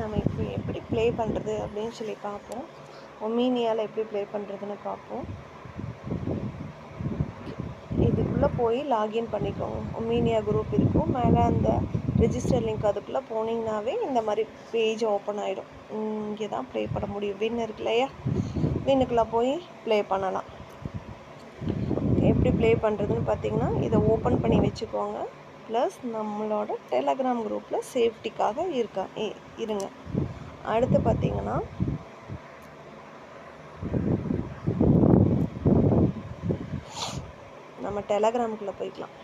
நம்ம இப்போ எப்படி ப்ளே பண்ணுறது அப்படின்னு சொல்லி பார்ப்போம். ஒமீனியாவில் எப்படி ப்ளே பண்ணுறதுன்னு பார்ப்போம். இதுக்குள்ளே போய் லாகின் பண்ணிக்கோங்க. ஒமீனியா குரூப் இருக்கும், மேலே அந்த ரெஜிஸ்டர் லிங்க் அதுக்குள்ளே போனீங்கன்னாவே இந்த மாதிரி பேஜ் ஓப்பன் ஆகிடும். இங்கே தான் ப்ளே பண்ண முடியும். வின் இருக்கு இல்லையா, வின்னுக்குள்ளே போய் ப்ளே பண்ணலாம். எப்படி ப்ளே பண்ணுறதுன்னு பார்த்தீங்கன்னா, இதை ஓப்பன் பண்ணி வச்சுக்கோங்க. ப்ளஸ் நம்மளோட டெலகிராம் குரூப்பில் சேஃப்டிக்காக இருங்க. அடுத்து பார்த்தீங்கன்னா, நம்ம டெலகிராமுக்குள்ளே போய்க்கலாம்.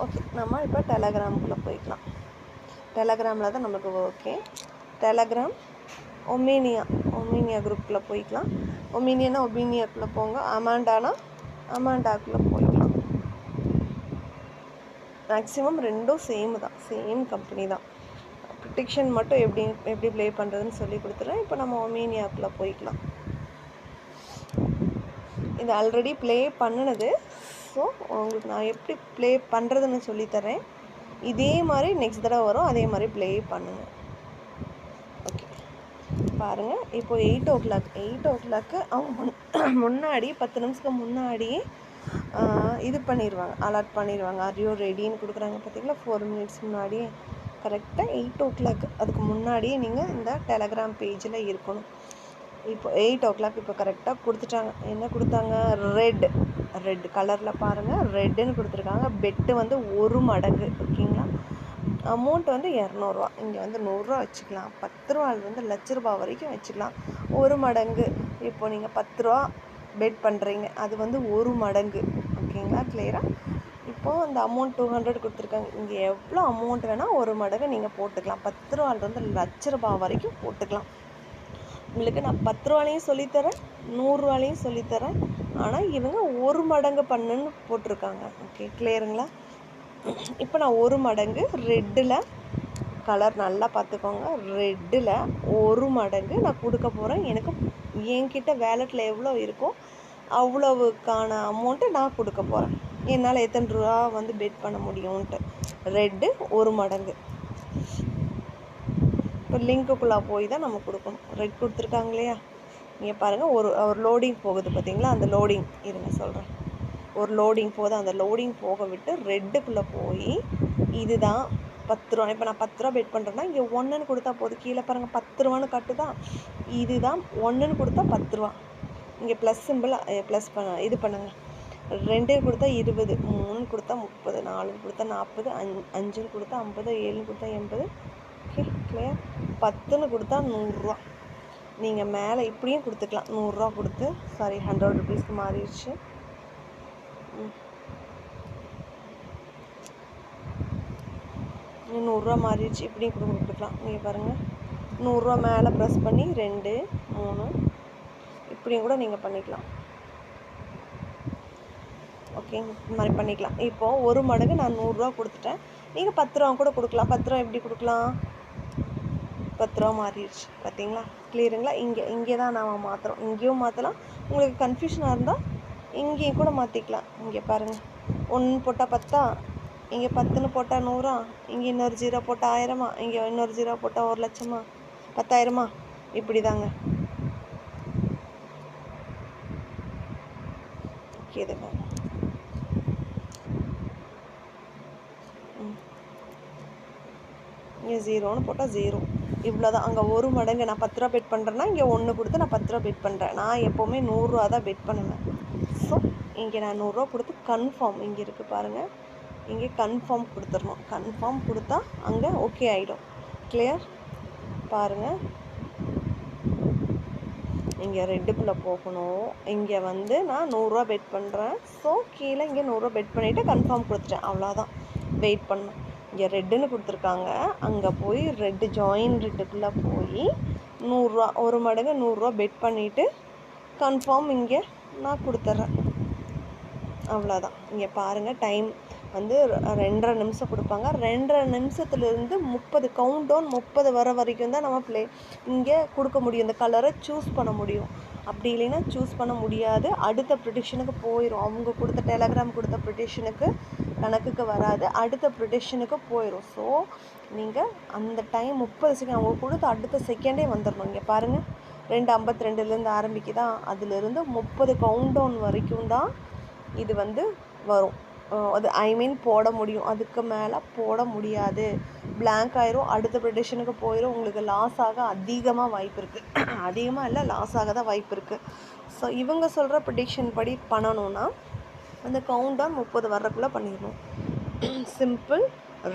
ஓகே, நம்ம இப்போ டெலகிராமுக்குள்ளே போய்க்கலாம். டெலகிராமில் தான் நமக்கு ஓகே. டெலகிராம் ஒமீனியா குரூப்பில் போய்க்கலாம். ஒமீனியாக்குள்ளே போங்க. அமாண்டாக்குள்ளே போய்க்கலாம். மேக்ஸிமம் ரெண்டும் சேம் தான், சேம் கம்பெனி தான். ப்ரொடெக்ஷன் மட்டும் எப்படி ப்ளே பண்ணுறதுன்னு சொல்லி கொடுத்துட்றேன். இப்போ நம்ம ஒமீனியாக்குள்ளே போய்க்கலாம். இது ஆல்ரெடி ப்ளே பண்ணினது. ஸோ உங்களுக்கு நான் எப்படி ப்ளே பண்ணுறதுன்னு சொல்லித்தரேன். இதே மாதிரி நெக்ஸ்ட் தடவை வரும், அதே மாதிரி ப்ளே பண்ணுங்கள். ஓகே, பாருங்கள். இப்போ 8 o'clock அவங்க முன்னாடி 10 நிமிஷத்துக்கு முன்னாடியே இது பண்ணிடுவாங்க, அலர்ட் பண்ணிடுவாங்க. ஆர் யூ ரெடின்னு கொடுக்குறாங்க பார்த்தீங்களா, 4 minutes முன்னாடியே. கரெக்டாக 8 o'clock அதுக்கு முன்னாடியே நீங்கள் இந்த டெலகிராம் பேஜில் இருக்கணும். இப்போ 8 o'clock இப்போ கரெக்டாக கொடுத்துட்டாங்க. என்ன கொடுத்தாங்க, ரெட் கலரில் பாருங்கள், ரெட்டுன்னு கொடுத்துருக்காங்க. பெட்டு வந்து 1 மடங்கு. ஓகேங்களா, அமௌண்ட் வந்து 200 இங்கே வந்து 100 வச்சுக்கலாம். 10 ரூபாலேருந்து ₹1,00,000 வரைக்கும் வச்சுக்கலாம். 1 மடங்கு. இப்போ நீங்கள் 10 பெட் பண்ணுறீங்க, அது வந்து 1 மடங்கு. ஓகேங்களா, கிளியராக? இப்போது அந்த அமௌண்ட் 200 கொடுத்துருக்காங்க. இங்கே எவ்வளோ அமௌண்ட் வேணால் 1 மடங்கு நீங்கள் போட்டுக்கலாம். 10 ரூபாலேருந்து ₹1,00,000 வரைக்கும் போட்டுக்கலாம். உங்களுக்கு நான் 10 ரூபாலையும் சொல்லித்தரேன், 100 ரூபாலையும் சொல்லித்தரேன். ஆனால் இவங்க 1 மடங்கு பண்ணுன்னு போட்டிருக்காங்க. ஓகே, கிளியருங்களா? இப்போ நான் 1 மடங்கு ரெட்டில், கலர் நல்லா பார்த்துக்கோங்க, ரெட்டில் 1 மடங்கு நான் கொடுக்க போகிறேன். எனக்கு என்கிட்ட வேலெட்டில் எவ்வளோ இருக்கோ அவ்வளவுக்கான அமௌண்ட்டு நான் கொடுக்க போகிறேன். என்னால் எத்தனை ரூபா வந்து பெட் பண்ண முடியும்ன்ட்டு. ரெட்டு 1 மடங்கு. இப்போ லிங்க்குள்ளே போய் தான் நம்ம கொடுக்கணும். ரெட் கொடுத்துருக்காங்க இல்லையா, நீங்கள் பாருங்கள். ஒரு லோடிங் போகுது பார்த்தீங்களா, அந்த லோடிங் இருங்க சொல்கிறேன். ஒரு லோடிங் போகுது, அந்த லோடிங் போக விட்டு ரெட்டுக்குள்ளே போய் இதுதான் 10 ரூபா. இப்போ நான் 10 ரூபா பெட் பண்ணுறேன்னா இங்கே 1ன்னு கொடுத்தா போதும். கீழே பாருங்கள் 10 ரூபான்னு காட்டுதான். இதுதான் 1ன்னு கொடுத்தா 10 ரூபா. இங்கே ப்ளஸ் சிம்பிள் ப்ளஸ் இது பண்ணுங்கள். 2 கொடுத்தா 20, 3 கொடுத்தா 30, 4 கொடுத்தா 40, 5 கொடுத்தா 50, 7 கொடுத்தா 80. Okay, clear? 10ன்னு கொடுத்தா 100 ரூபா. நீங்கள் மேலே இப்படியும் கொடுத்துக்கலாம். 100 ரூபா கொடுத்து, சாரி 100 rupeesக்கு மாறிடுச்சு. 100 ரூபா மாறிடுச்சு. இப்படியும் கொடுத்துக்கலாம். நீங்கள் பாருங்கள், 100 ரூபா மேலே ப்ரெஸ் பண்ணி 2, 3 இப்படியும் கூட நீங்கள் பண்ணிக்கலாம். ஓகே, இந்த மாதிரி பண்ணிக்கலாம். இப்போது 1 மடங்கு நான் 100 ரூபா கொடுத்துட்டேன். நீங்கள் 10 ரூபா கூட கொடுக்கலாம். 10 ரூபா எப்படி கொடுக்கலாம், 10 ரூபா மாறிடுச்சு. பார்த்தீங்களா, கிளியருங்களா? இங்கே தான் நாம் மாற்றுறோம். இங்கேயும் மாற்றலாம். உங்களுக்கு கன்ஃபியூஷனாக இருந்தால் இங்கேயும் கூட மாற்றிக்கலாம். இங்கே பாருங்கள், 1 போட்டால் 10, இங்கே 10ன்னு போட்டால் 100, இங்கே இன்னொரு 0 போட்டால் 1000, இங்கே இன்னொரு 0 போட்டால் 1,00,000, 10,000. இப்படி தாங்க. ஓகே, இதுங்க இங்கே 0ன்னு போட்டால் 0. இவ்வளோ தான். அங்கே 1 மடங்கு நான் 10 ரூபா பெட் பண்ணுறேன்னா இங்கே 1 கொடுத்து நான் 10 ரூபா பெட் பண்ணுறேன். நான் எப்போவுமே 100 ரூபா தான் பெட் பண்ணுவேன். ஸோ இங்கே நான் 100 ரூபா கொடுத்து கன்ஃபார்ம், இங்கே இருக்குது பாருங்கள், இங்கே கன்ஃபார்ம் கொடுத்துடணும். கன்ஃபார்ம் கொடுத்தா அங்கே ஓகே ஆகிடும். கிளியர்? பாருங்கள், இங்கே ரெட்டுக்குள்ளே போகணும். இங்கே வந்து நான் 100 ரூபா பெட் பண்ணுறேன். ஸோ கீழே இங்கே 100 ரூபா பெட் பண்ணிவிட்டு கன்ஃபார்ம் கொடுத்துட்டேன். அவ்வளோதான், வெயிட் பண்ணணும். இங்கே ரெட்டுன்னு கொடுத்துருக்காங்க, அங்கே போய் ரெட்டு ஜாயின் ரெட்டுக்குள்ளே போய் 100 ரூபா, 1 மடங்கு 100 ரூபா பெட் பண்ணிவிட்டு கன்ஃபார்ம் இங்கே நான் கொடுத்துட்றேன். அவ்வளோதான். இங்கே பாருங்கள், டைம் வந்து 2.5 நிமிஷம் கொடுப்பாங்க. 2.5 நிமிஷத்துலேருந்து 30 கவுண்ட் டவுன் 30 வர வரைக்கும் தான் நம்ம இங்கே கொடுக்க முடியும். இந்த கலரை சூஸ் பண்ண முடியும். அப்படி இல்லைன்னா சூஸ் பண்ண முடியாது, அடுத்த ப்ரிடிக்ஷனுக்கு போயிடும். அவங்க கொடுத்த டெலகிராம் கொடுத்த ப்ரிடிக்ஷனுக்கு கணக்குக்கு வராது, அடுத்த ப்ரிடிக்ஷனுக்கு போயிடும். ஸோ நீங்கள் அந்த டைம் 30 செகண்ட் அவங்க கொடுத்த அடுத்த செகண்டே வந்துடணும். இங்கே பாருங்கள் 2:52 ஆரம்பிக்குதா, அதிலிருந்து 30 கவுண்டவுன் வரைக்கும் தான் இது வரும். அது போட முடியும், அதுக்கு மேலே போட முடியாது. பிளாங்க் ஆயிரும், அடுத்த ப்ரிடிக்ஷனுக்கு போயிடும். உங்களுக்கு லாஸ் ஆக அதிகமாக வாய்ப்பு இருக்குது. அதிகமாக இல்லை, லாஸ் ஆக தான் வாய்ப்பு இருக்குது. ஸோ இவங்க சொல்கிற ப்ரிடிக்ஷன் படி பண்ணணுன்னா அந்த கவுண்டவுன் 30 வர்றக்குள்ளே பண்ணிடணும். சிம்பிள்.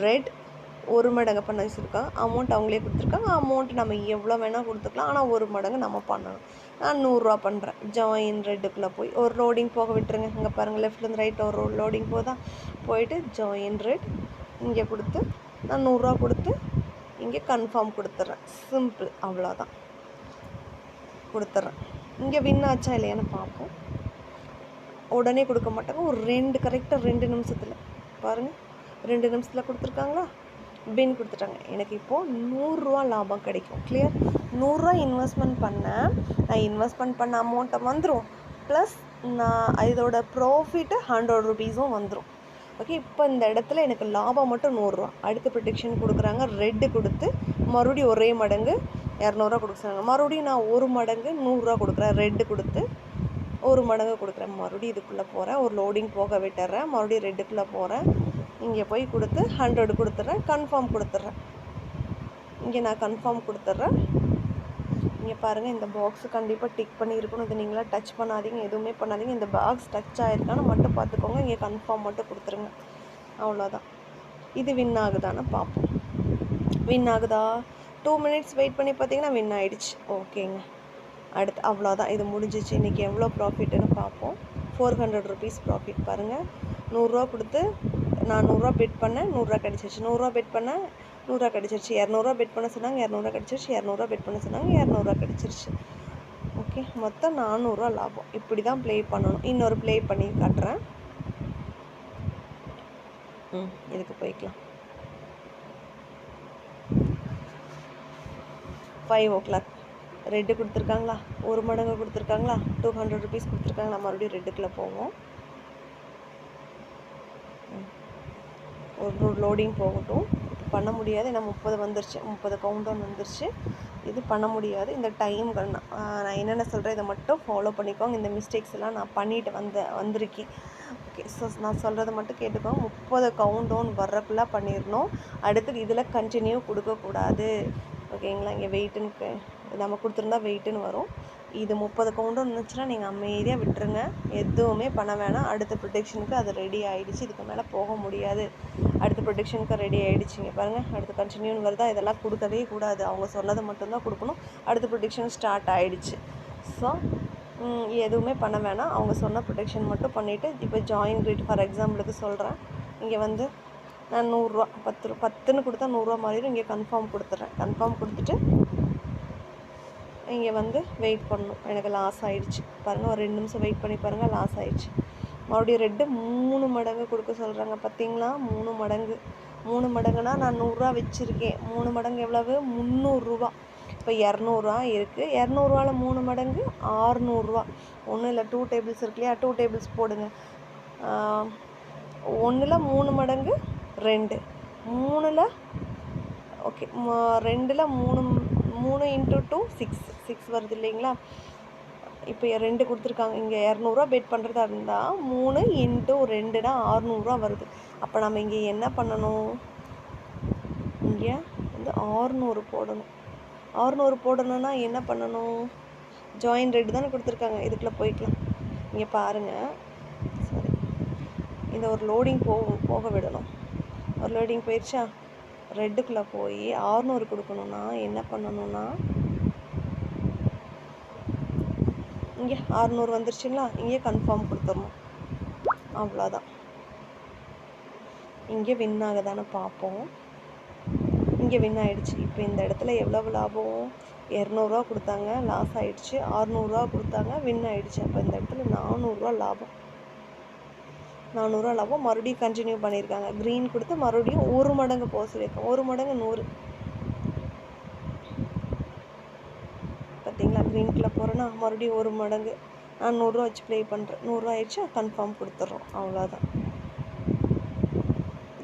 ரெட் 1 மடங்கு பண்ண வச்சுருக்காங்க, அமௌண்ட் அவங்களே கொடுத்துருக்காங்க. அமௌண்ட் நம்ம எவ்வளோ வேணால் கொடுத்துக்கலாம், ஆனால் 1 மடங்கு நம்ம பண்ணணும். நான் 100 ரூபா பண்ணுறேன். ஜாயின் ரெட்டுக்குள்ளே போய் ஒரு லோடிங் போக விட்டுருங்க. இங்கே பாருங்கள், லெஃப்ட்லேருந்து ரைட் ஒரு லோடிங் போதா, போயிட்டு ஜாயின் ரெட் இங்கே கொடுத்து நான் 100 ரூபா கொடுத்து இங்கே கன்ஃபார்ம் கொடுத்துட்றேன். சிம்பிள், அவ்வளோதான். கொடுத்துட்றேன். இங்கே வின் ஆச்சா இல்லையான்னு பார்ப்போம். உடனே கொடுக்க மாட்டாங்க, ஒரு கரெக்டாக 2 நிமிஷத்தில் பாருங்கள், 2 நிமிஷத்தில் கொடுத்துருக்காங்களா, பின் கொடுத்துட்டாங்க. எனக்கு இப்போது 100 ரூபா லாபம் கிடைக்கும். கிளியர். 100 ரூபா இன்வெஸ்ட்மெண்ட் பண்ணேன், நான் இன்வெஸ்ட்மெண்ட் பண்ண அமௌண்ட்டை வந்துடும், ப்ளஸ் நான் இதோட ப்ராஃபிட்டு 100 ருபீஸும் வந்துடும். ஓகே, இப்போ இந்த இடத்துல எனக்கு லாபம் மட்டும் 100 ரூபா. அடுத்த ப்ரொடெக்ஷன் கொடுக்குறாங்க, ரெட்டு கொடுத்து மறுபடியும் ஒரே மடங்கு 200 ரூபா கொடுக்குறாங்க. மறுபடியும் நான் 1 மடங்கு 100 ரூபா கொடுக்குறேன், ரெட்டு கொடுத்து 1 மடங்கு கொடுக்குறேன். மறுபடியும் இதுக்குள்ளே போகிறேன், ஒரு லோடிங் போக விட்டுறேன், மறுபடியும் ரெட்டுக்குள்ளே போகிறேன், இங்கே போய் கொடுத்து 100 கொடுத்துட்றேன், கன்ஃபார்ம் கொடுத்துட்றேன். இங்கே நான் கன்ஃபார்ம் கொடுத்துட்றேன். இங்கே பாருங்கள், இந்த பாக்ஸு கண்டிப்பாக டிக் பண்ணியிருக்கணும். இது நீங்களாம் டச் பண்ணாதீங்க, எதுவுமே பண்ணாதீங்க. இந்த பாக்ஸ் டச் ஆகிருக்கான்னு மட்டும் பார்த்துக்கோங்க. இங்கே கன்ஃபார்ம் மட்டும் கொடுத்துருங்க, அவ்வளோதான். இது வின் ஆகுதான்னு பார்ப்போம். வின் ஆகுதா? 2 மினிட்ஸ் வெயிட் பண்ணி பார்த்தீங்கன்னா வின் ஆகிடுச்சு. ஓகேங்க, அடுத்து அவ்வளோதான், இது முடிஞ்சிச்சு. இன்றைக்கி எவ்வளோ ப்ராஃபிட்டுன்னு பார்ப்போம். 400 ருபீஸ் ப்ராஃபிட். பாருங்கள், 100 ரூபா கொடுத்து நான் 100 ரூபா பெட் பண்ணேன், 100 ரூபா கிடச்சிருச்சு. 100 ரூபா பெட் பண்ணேன், 100 ரூபா கிடச்சிருச்சு. 200 ரூபா பெட் பண்ண சொன்னாங்க, 200 ரூபா கிடச்சிருச்சு. 200 ரூபா பெட் பண்ண சொன்னாங்க, 200 ரூபா கிடச்சிருச்சு. ஓகே, மொத்தம் 400 ரூபா லாபம். இப்படி தான் ப்ளே பண்ணணும். இன்னொரு ப்ளே பண்ணி காட்டுறேன். இதுக்கு போய்க்கலாம். 5 o'clock ரெட்டு கொடுத்துருக்காங்களா, 1 மடங்கு கொடுத்துருக்காங்களா, 200 ருபீஸ் கொடுத்துருக்காங்களா. மறுபடியும் ரெட்டுக்குள்ளே போவோம், ஒரு லோடிங் போகட்டும். பண்ண முடியாது, ஏன்னா 30 வந்துருச்சு, 30 கவுண்டவுன் வந்துருச்சு. இது பண்ண முடியாது. இந்த டைம் நான் என்னென்ன சொல்கிறேன் இதை மட்டும் ஃபாலோ பண்ணிக்கோங்க. இந்த மிஸ்டேக்ஸ் எல்லாம் நான் பண்ணிட்டு வந்திருக்கேன். ஓகே, ஸோ நான் சொல்கிறத மட்டும் கேட்டுக்கோங்க. 30 கவுண்டவுன் வர்றக்குள்ளே பண்ணிடணும். அடுத்து இதில் கண்டினியூ கொடுக்கக்கூடாது. ஓகேங்களா. இங்கே வெயிட்டுன்னு நம்ம கொடுத்துருந்தா வெயிட்டுன்னு வரும். இது 30 கவுண்டவுன் இருந்துச்சுன்னா நீங்கள் அமைதியாக விட்டுருங்க, எதுவுமே பண்ண வேணாம். அடுத்த ப்ரொடெக்ஷனுக்கு அது ரெடி ஆகிடுச்சு, இதுக்கு மேலே போக முடியாது. அடுத்த ப்ரொடெக்ஷனுக்கு ரெடி ஆகிடுச்சிங்க பாருங்கள். அடுத்து கண்டினியூன்னு வருதா, இதெல்லாம் கொடுக்கவே கூடாது, அவங்க சொன்னதை மட்டும்தான் கொடுக்கணும். அடுத்த ப்ரொடெக்ஷன் ஸ்டார்ட் ஆகிடுச்சு. ஸோ எதுவுமே பண்ண வேணாம், அவங்க சொன்ன ப்ரொடெக்ஷன் மட்டும் பண்ணிவிட்டு இப்போ ஜாயின் ரேட் ஃபார் எக்ஸாம்பிளுக்கு சொல்கிறேன். இங்கே நான் 100 ரூபா 10ன்னு கொடுத்தா 100 ரூபா மாறிடும். இங்கே கன்ஃபார்ம் கொடுத்துட்றேன். கன்ஃபார்ம் கொடுத்துட்டு இங்கே வெயிட் பண்ணணும். எனக்கு லாஸ் ஆகிடுச்சு பாருங்கள், ஒரு 2 நிமிஷம் வெயிட் பண்ணி பாருங்கள், லாஸ் ஆகிடுச்சு. மறுபடியும் ரெட்டு 3 மடங்கு கொடுக்க சொல்கிறாங்க. பார்த்தீங்களா, 3 மடங்கு. 3 மடங்குனா நான் 100 ரூபா வச்சுருக்கேன், 3 மடங்கு எவ்வளவு, 300 ரூபா. இப்போ 200 ரூபா இருக்குது. 200 ரூபாவில் 3 மடங்கு 600 ரூபா. ஒன்றும் இல்லை, 2 டேபிள்ஸ் இருக்கு இல்லையா, 2 டேபிள்ஸ் போடுங்க. 1ல் 3 மடங்கு 2, 3ல் ஓகே 2ல் 3 × 2 6 வருது இல்லைங்களா. இப்போ 2 கொடுத்துருக்காங்க. இங்கே 200 ரூபா பெட் பண்ணுறதா இருந்தால் 3 × 2னா 600 ரூபா வருது. அப்போ நம்ம இங்கே என்ன பண்ணணும், இங்கே 600 போடணும். 600 போடணுன்னா என்ன பண்ணணும், ஜாயின் ரெட் தானே கொடுத்துருக்காங்க, இதுக்குள்ளே போய்க்கலாம். இங்கே பாருங்கள், சரி, இந்த ஒரு லோடிங் போக விடணும். ஒரு லோடிங் போயிடுச்சா, ரெட்டுக்குள்ளே போய் 600 கொடுக்கணுன்னா என்ன பண்ணணும்னா, இங்கே 600 வந்துருச்சுங்களா, இங்கே கன்ஃபார்ம் கொடுத்துடணும், அவ்வளோதான். இங்கே வின் ஆகுதான்னு பார்ப்போம். இங்கே வின் ஆகிடுச்சு. இப்போ இந்த இடத்துல எவ்வளவு லாபம், 200 ரூபா கொடுத்தாங்க, லாஸ் ஆகிடுச்சு. 600 ரூபா கொடுத்தாங்க, வின் ஆகிடுச்சு. அப்போ இந்த இடத்துல 400 ரூபா லாபம். 400 ரூபா லாபம். மறுபடியும் கண்டினியூ பண்ணியிருக்காங்க. க்ரீன் கொடுத்து மறுபடியும் 1 மடங்கு போக சொல்லியிருக்காங்க. 1 மடங்கு 100. பார்த்தீங்களா, க்ரீனுக்குள்ளே போகிறேன்னா மறுபடியும் ஒரு மடங்கு நான் 100 ரூபா வச்சு ப்ளே பண்ணுறேன். 100 ரூபா ஆயிடுச்சு, கன்ஃபார்ம் கொடுத்துட்றோம். அவ்வளோதான்.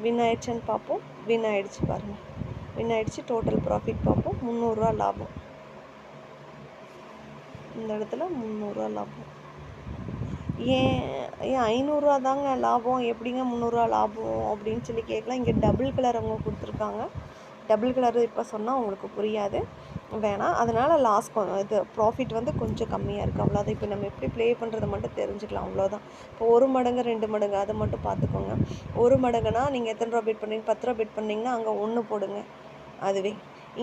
வின் ஆயிடுச்சுன்னு பார்ப்போம். வின் ஆயிடுச்சு பாருங்கள். வின் ஆயிடுச்சு. டோட்டல் ப்ராஃபிட் பார்ப்போம். 300 ரூபா லாபம். இந்த இடத்துல 300 ரூபா லாபம். ஏன் 500 ரூபா தாங்க லாபம், எப்படிங்க 300 ரூபா லாபம் அப்படின்னு சொல்லி கேட்கலாம். இங்கே டபுள் கலர் அவங்க கொடுத்துருக்காங்க. டபுள் கலர் இப்போ சொன்னால் உங்களுக்கு புரியாது, வேணாம். அதனால் லாஸ் இது ப்ராஃபிட் வந்து கொஞ்சம் கம்மியாக இருக்குது. அவ்வளோதான். இப்போ நம்ம எப்படி ப்ளே பண்ணுறதை மட்டும் தெரிஞ்சுக்கலாம். அவ்வளோதான். இப்போ 1 மடங்கு 2 மடங்கு அதை மட்டும் பார்த்துக்கோங்க. 1 மடங்குனா நீங்கள் எத்தனை ரூபா பெட் பண்ணுறீங்க? 10 ரூபா பெட் பண்ணிங்கன்னா அங்கே 1 போடுங்க. அதுவே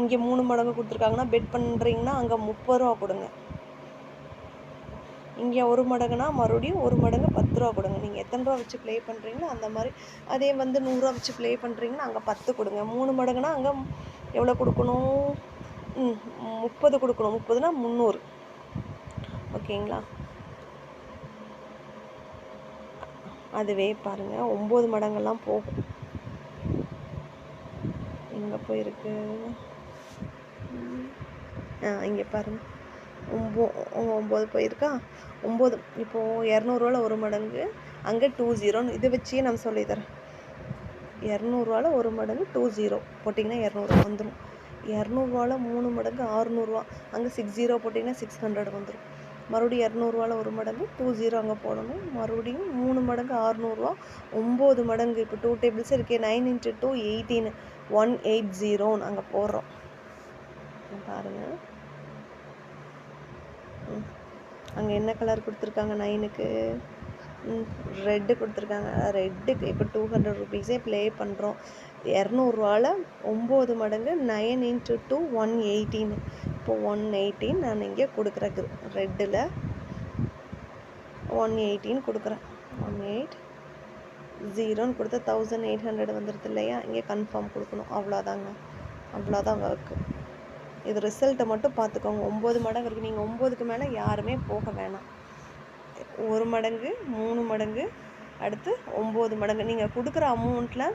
இங்கே 3 மடங்கு கொடுத்துருக்காங்கன்னா பெட் பண்ணுறீங்கன்னா அங்கே 30 ரூபா கொடுங்க. இங்கே 1 மடங்குனா மறுபடியும் 1 மடங்கு 10 ரூபா கொடுங்க. நீங்கள் எத்தனை ரூபா வச்சு ப்ளே பண்ணுறீங்களோ அந்த மாதிரி. அதே வந்து 100 ரூபா வச்சு ப்ளே பண்ணுறீங்கன்னா அங்கே 10 கொடுங்க. 3 மடங்குனா அங்கே எவ்வளோ கொடுக்கணும்? 30 கொடுக்கணும். 30னா 300. ஓகேங்களா? அதுவே பாருங்கள் 9 மடங்கெல்லாம் போகும். எங்கே போயிருக்கு? இங்கே பாருங்கள் 9 போயிருக்கா? 9 இப்போது 200ரூவாவில் 1 மடங்கு, அங்கே 20 இதை வச்சே நம்ம சொல்லித்தரேன். 200ரூவாவில் 1 மடங்கு 20 போட்டிங்கன்னா 200 வந்துடும். 200ரூவாவில் 3 மடங்கு 600 அங்கே 60 போட்டிங்கன்னா 600 வந்துடும். மறுபடியும் 200ரூவாவில் 1 மடங்கு 20 அங்கே போடணும். மறுபடியும் 3 மடங்கு 600 9 மடங்கு. இப்போ 2 டேபிள்ஸ் இருக்கே, 9 × 2 18 180 அங்கே போடுறோம். பாருங்கள் அங்கே என்ன கலர் கொடுத்துருக்காங்க? 9க்கு ரெட்டு கொடுத்துருக்காங்க. ரெட்டுக்கு இப்போ 200 ருபீஸே ப்ளே பண்ணுறோம். 200ரூவாவில் 9 மடங்கு 9 × 2 118. இப்போ 118 நான் இங்கே கொடுக்குறேன். ரெட்டில் 118 கொடுக்குறேன். 180 கொடுத்தா 1800 வந்துடுது இல்லையா? இங்கே கன்ஃபார்ம் கொடுக்கணும். அவ்வளோதாங்க. அவ்வளோதான் ஒர்க்கு. இது ரிசல்ட்டை மட்டும் பார்த்துக்கோங்க. 9 மடங்கு இருக்குது. நீங்கள் 9க்கு மேலே யாருமே போக வேணாம். 1 மடங்கு 3 மடங்கு அடுத்து 9 மடங்கு. நீங்கள் கொடுக்குற அமௌண்ட்டில்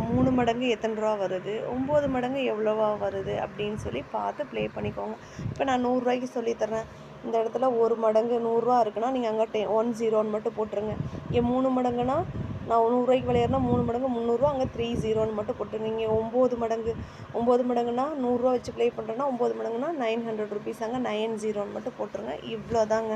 3 மடங்கு எத்தனை ரூபா வருது, 9 மடங்கு எவ்வளோவா வருது அப்படின்னு சொல்லி பார்த்து ப்ளே பண்ணிக்கோங்க. இப்போ நான் 100 ரூபாய்க்கு சொல்லித்தரேன். இந்த இடத்துல 1 மடங்கு 100 ரூபா இருக்குன்னா நீங்கள் அங்கே 10 மட்டும் போட்டுருங்க. இங்கே 3 மடங்குனா நான் 100 ரூபாய்க்கு விளையாடுனா 3 மடங்கு 300, அங்கே 30 மட்டும் போட்டுருங்க. இங்கே 9 மடங்குனா 100 ரூபா வச்சு ப்ளே பண்ணுறேன்னா 9 மடங்குனா 900 ருபீஸ், அங்கே 90 மட்டும் போட்டுருங்க. இவ்வளோதாங்க.